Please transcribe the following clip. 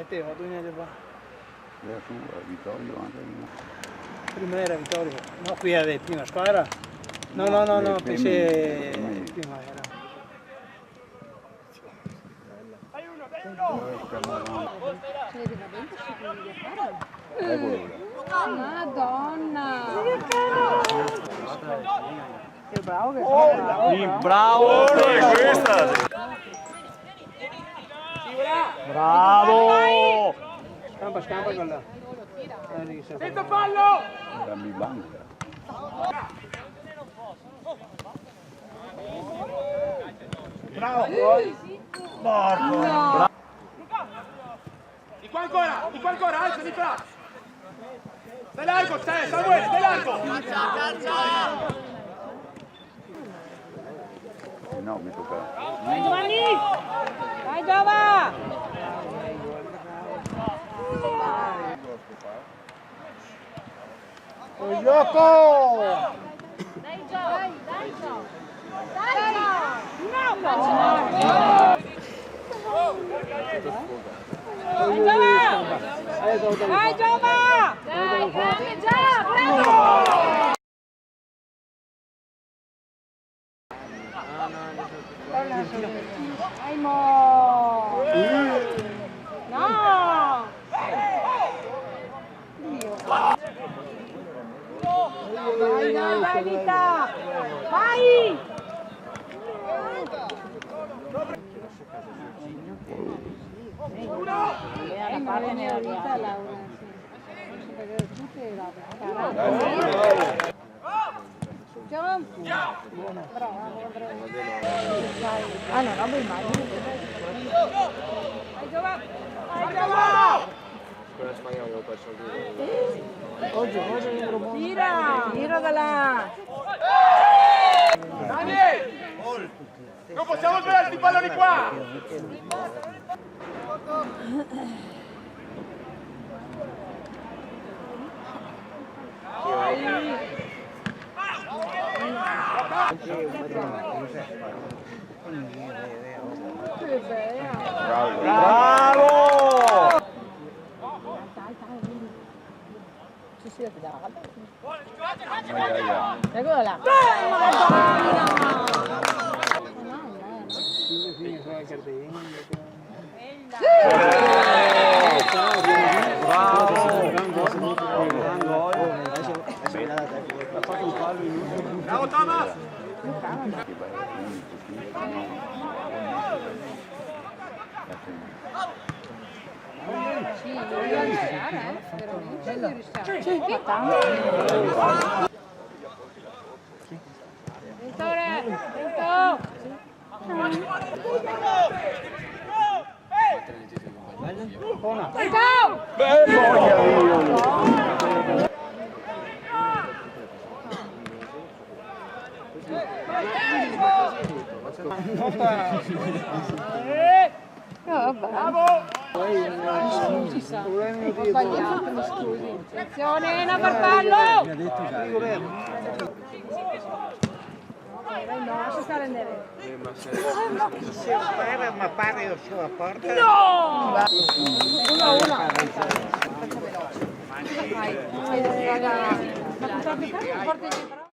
metteva 2 anni fa. Era su, Vittorio anche lì. Prima era Vittorio, no, qui era prima squadra. No, pensé prima era. Madonna! Che bravo che sei! Bravo! Questa! Bravo! Scampa quella. Senza fallo! Dammi banca. Bravo! Morto! No! Di qua ancora, alza di qua! Stai largo, Samuele, stai largo! No, mi tocca. Vai Giovanni! Vai Giova! Gioco! Dai Gio! Dai Gio! Dai Gio! No! Vai Giova! Vai Giova! Dai, grande già! Prego! Vai mo! No! Vai Vita! Vai! La parte nella vita Laura, sì. Perché tutte la bravo. Ah no, non vuoi mai. Vai Giovanni! Vai Giovanni! Quella spagnola avevo perso il Oggi Tira da là! Dani! Non possiamo sbagliare questi palloni qua! Che bella! Bravo! Ci si vede da Aia. Eccola là! Bravo Thomas! Sì, voglio andare, veramente ci riusciamo. Vittore, Bravo! Non ci sa, ho sbagliato, mi scusi. Attenzione, no farfallo! No, lascia stare nere. Ma pare io sulla porta. No! 1-1. Faccia veloce. Vai, ma purtroppo porta